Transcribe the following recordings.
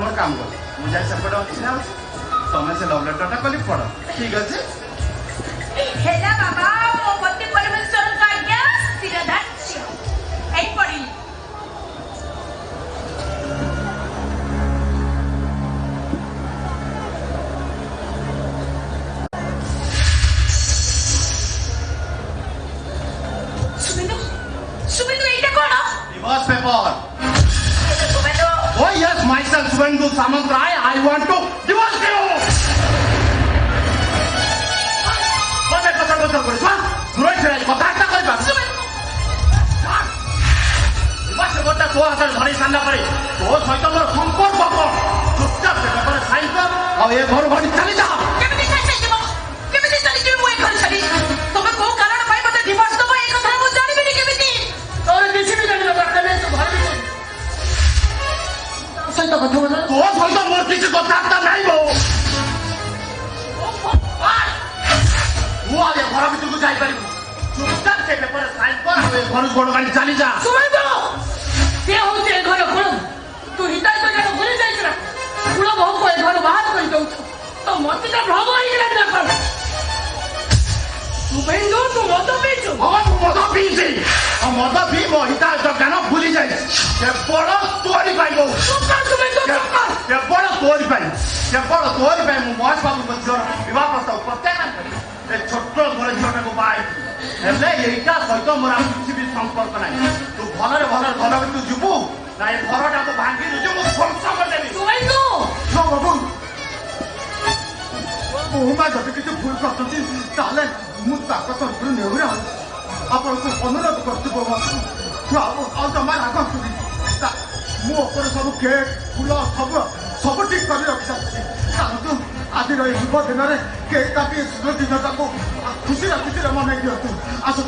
मोर काम कर मुझे सेपटे अच्छी ना तमें से लव लेटर कली पढ़ ठीक अच्छे हेला बाबा मो पति परमेश्वर का आज्ञा शिरधार्य एई पड़ी सुबिंदु एटा कोन divorce paper Oh yes, myself Subendu Samantrai. I want to divorce you. What is the matter with you? Suresh, what is the matter with you? Divorce paper टा 2000 धरी सामना करे. तो सहित मोर संपर्क बाप. चुपचाप से पेपर साइन कर और ये घर भरी चली जा. केमिति साइन देबो केमिति चली जे मु ए घर छडी तमे को कारण पाई मते डिवोर्स दबो ए कथा मु जानिबिनी केमिति तोरे किछि भी जानि दरकार नै तो घर भी सहित कथा बोल तो सहित मोर किछि कथा नै बो. वो आले घर भितर को जाई परिबो. चुपचाप से पेपर साइन कर और ये घर गोड़ गाड़ी चली जा. सुबिंदु के होते ए घर कोन तू हिता तो जण भूली जाइछरा कुळ बहु को ए घर बाहर कर दउ तो मति का भ्रम होई गेला ना कर सुबिंदु तू मत पीछु मद पीছি मद पी महिता तो ज्ञान भूली जाए केवल तोरी पाइब केवल तोरी मु महेश बाबू को झीर विवाह प्रस्ताव प्रत्याख्यान करी ए छोट घर झीटा को बाई हेले एटा सहित मोर किसी भी संपर्क नहीं. तू भलरे घर तू जीवु ना ए घरटा को भांगी दे मु ध्वंस कर देबी. सुबिंदु नो बाबू बहुमा जब किसी भूल करते ताले मु ताको तंत्र नेउरा आपको अनुरोध करते बाबा जमा राग मु सब केक फूल सब ठीक कर रखी सारी आज शुभ दिन में केक काटी शुभ दिन को खुशी मन दिखातु आस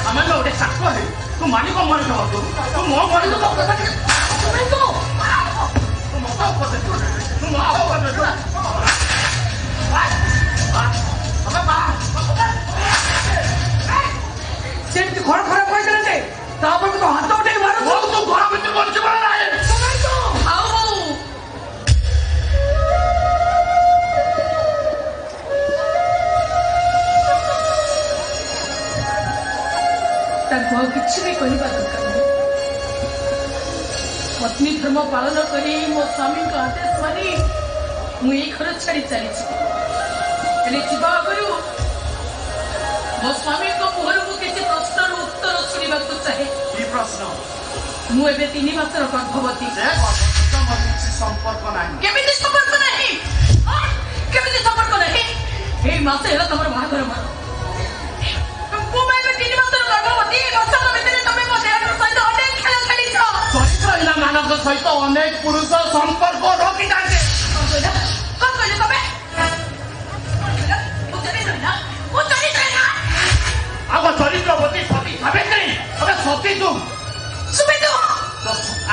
सामान्य गोटे चाक है तू मालिक मन तू मो मन सेमती घर खराब कर देले तापर तो हाथ उठे मारो तू घर भीतर बंची बना है ताको किछि भी कहबा दरकार नहीं. पत्नी धर्म पालन करी मो स्वामी का आदेश मानी मु ए घर छाड़ी चली छी जीवा करू मो स्वामी को मुहर मु किछि प्रश्न उत्तर सुनिबा को चाहे. की प्रश्न मु एबे 3 मासर गर्भवती से संपर्क नहीं. केमिति संपर्क नहीं केमिति संपर्क नहीं ए मासे हेला तमर बाहागर मारो मु एबे 3 मासर गर्भवती मासक भितरे तमे मो देहर सहित अनेक खेल खेली छ. चरित्रहीन मानव सहित अनेक पुरुष संपर्क रखी जाते. कौन कहले तमे आगो चरित्रवती सती सावित्री अबे सती तू सुबिंदु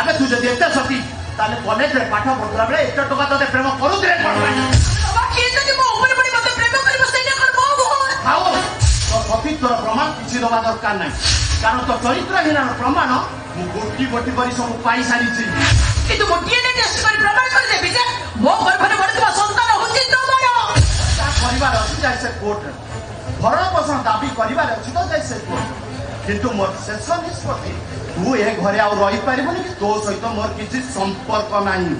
अबे तू जदि एते सती ताले कॉलेज रे पाठ पढुला बेले एते टका तते प्रेम करू दे बाबा के जदि मो ऊपर पड़ी मते प्रेम करबो सेने करबो बहुत खाओ तो सती तोर प्रमाण किछि दबा दरकार नाही कारण तो चरित्रहीन प्रमाण मु गोटी करी सब पाई सारी छी किंतु गोटिए ने टेस्ट कर प्रमाण कर देबी जे मो गर्भरे बडुवा संतान होछि तमरो ता परिवार अछि जाय से कोर्ट भरण पोषण दाबी करिवार अछि तो जाय से कोर्ट किंतु मोर शेष निष्पत्ति तू ए घरे आ रही पारिबनी कि तो सहित मोर किछि संपर्क नाही.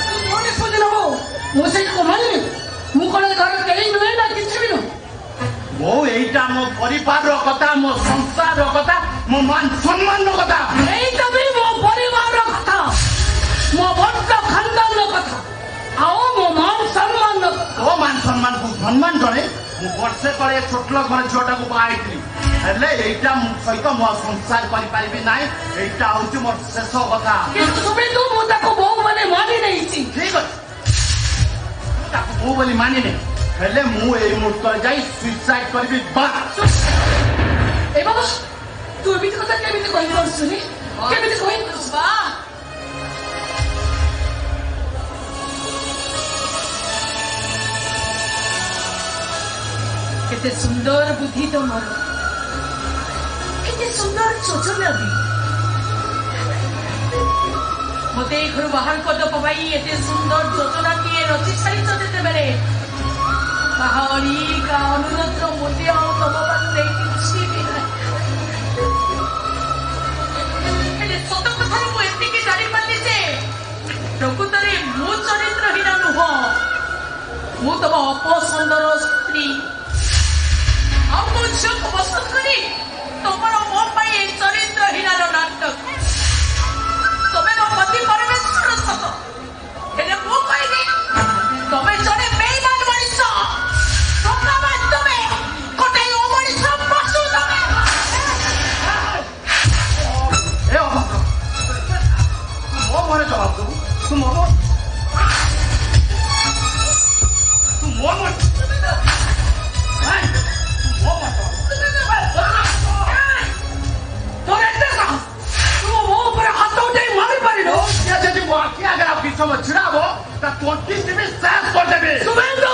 तू मोने सोजनबो मो से को माननी मु कोन घर केई नुए ना किछि भी नु मो एटा मो परिवार रो कथा मो संसार रो कथा मो मान सम्मान रो कथा एटा भी मो परिवार रो कथा मो बंट खानदान रो कथा आओ मो मान सम्मान रो ओ मान सम्मान को सम्मान करे मु वर्षे तळे छोटलो घर झोटा को बाइतली हेले एटा मु सहित मो संसार करि पारिबी नाही एटा होची मोर शेष कथा. किंतु सुबिंदु मु ताको बहु माने मानि नहीं छी. ठीक अछि ताको बहु बोली मानि नै हेले मु ए मुहूर्त जाई सुसाइड करबी बा. ए बाबा तू अभी कथा केमिति कहि परसुनी केमिति कहि बा କେତେ ସୁନ୍ଦର ବୁଦ୍ଧି ତମର, କେତେ ସୁନ୍ଦର ଯୋଜନା ବି। ମତେ ଏଇ ଘରୁ ବାହାର କରିଦେବ ପାଇଁ ଏତେ ସୁନ୍ଦର ଯୋଜନାଟିଏ ରଚି ଛାଡ଼ିଛ ଯେତେବେଳେ କାହାରି କା ଅନୁରୋଧର ମୂଲ୍ୟ ଆଉ ତମ ପାଖରେ କିଛି ବି ନାହିଁ। ହେଲେ ସତ କଥାରେ ମୁଁ ଏତିକି ଜାଣିପାରିଲି ଯେ ପ୍ରକୃତରେ ମୁଁ ଚରିତ୍ରହୀନ ନୁହଁ, ମୁଁ ତମ ଅପସନ୍ଦର ସ୍ତ୍ରୀ। ଆଉ ମୋ ଝିଅକୁ ବସତ କରି ତମର ମୋ ପାଇଁ ଏ ଚରିତ୍ରହୀନର ନାଟକ। ତମେ ମୋ ପତି ପରମେଶ୍ୱର ସତ, ହେଲେ ମୁଁ କହିବି ତମେ ଜଣେ ବେଇମାନ ମଣିଷ, ଧୋକାବାଜ ତମେ, ଗୋଟେ ଅମଣିଷ ପଶୁ ତମେ। ଏ ଅଭଦ୍ର, ମୋ ମୁହଁରେ ଜବାବ ଦେବୁ? ତୁ ମୋ ମୋ समय छिड़ाबो ता 20 टीवी साफ कर देबे। सुमेंदु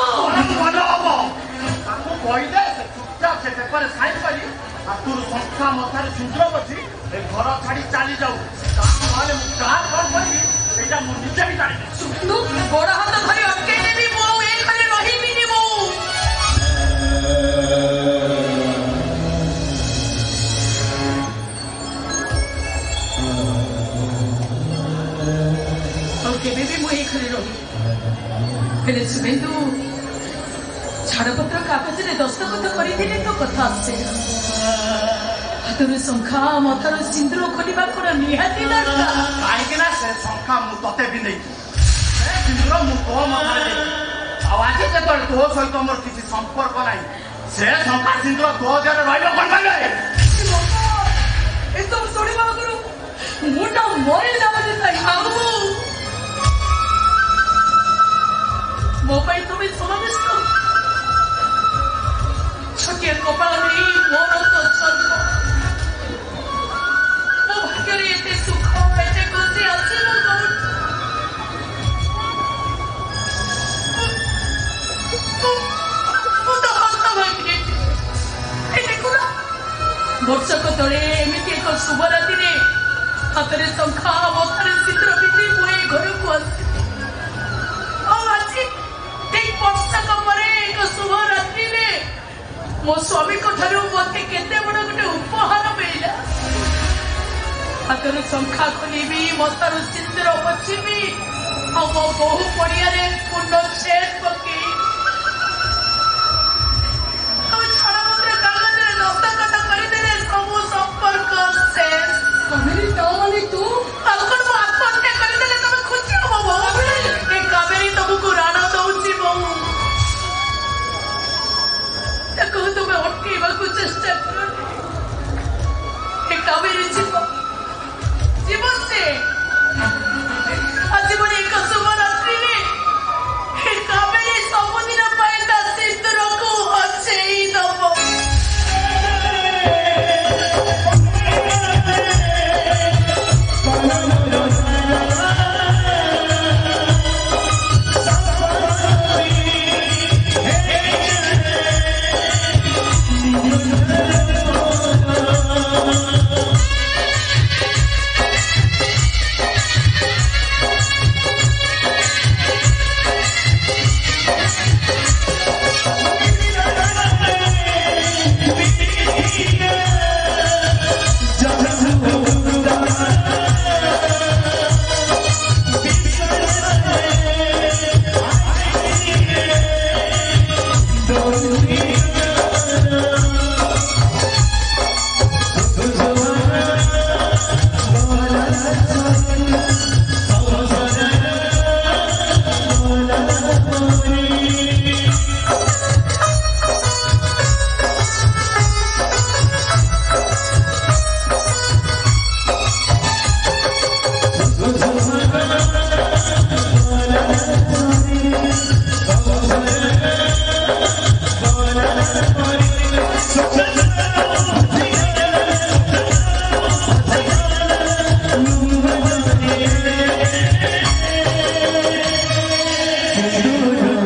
मन हबो ताको कहि दे से चुपचाप से पेपर साइन करी आ तू संस्था मथारे सुंदर बची ए घर छाड़ी चली जाऊ। ता माने मु का कर करी एटा मु निजे भी जानि। सुमेंदु गोड़ा हाथ धरि अटके देबी, मो ए घरे रहिबिनी मो। କେବେ ବି ମୁଁ ଏଇ ଘରେ ରହି। ହେଲେ ସୁମେନ୍ଦୁ ଛାଡ଼ପତ୍ର କାଗଜରେ ଦସ୍ତଖତ କରିଥିଲେ ତ କଥା ଆସେ। ହାତରୁ ଶଙ୍ଖା ମଥାରୁ ସିନ୍ଦୁର ଖୋଲିବା କ'ଣ ନିହାତି ଦରକାର? କାହିଁକି ନା ସେ ଶଙ୍ଖା ମୁଁ ତତେ ବି ନେଇଛି, ସେ ସିନ୍ଦୁର ମୁଁ ତୋ ମଥାରେ ଦେଇଛି। ଆଉ ଆଜି ଯେତେବେଳେ ତୋ ସହିତ ମୋର କିଛି ସମ୍ପର୍କ ନାହିଁ, ସେ ଶଙ୍ଖା ସିନ୍ଦୁର ତୋ ଦେହରେ ରହିବ କ'ଣ କହିବେ? ଏସବୁ ଶୁଣିବା ଆଗରୁ ମୁଣ୍ଡ ମରିଯାଉଛି। ମୋ ପାଇଁ ତୁମେ ସମାବେଶ ଛୋଟିଆ କପାଳ ନେଇ ମୋର ତ ସ୍ୱର୍ଗ। ମୋ ଭାଗ୍ୟରେ ଏତେ ସୁଖ ଏତେ ଖୁସି ଅଛି ମୁଁ ତ ହସ୍ତଭାଗୀ। ଦେଖୁନ ବର୍ଷକ ତଳେ ଏମିତି ଏକ ଶୁଭ ରାତିରେ ହାତରେ ଶଙ୍ଖା ମଥାରେ ସିନ୍ଦୁର ପିନ୍ଧି ମୁଁ ଏ ଘରକୁ ଆସିଲି। ଆଉ ଆଜି ବର୍ଷକ ପରେ ଏକ ଶୁଭ ରାତ୍ରିରେ ମୋ ସ୍ୱାମୀଙ୍କ ଠାରୁ ମତେ କେତେ ବଡ ଗୋଟେ ଉପହାର ମିଳିଲା। ହାତରୁ ଶଙ୍ଖା ଖୋଲିବି, ମଥାରୁ ସିନ୍ଦୁର ପୋଛିବି, ଆଉ ମୋ ବୋହୂ ପଡ଼ିଆରେ ପୂର୍ଣ୍ଣ ଛେ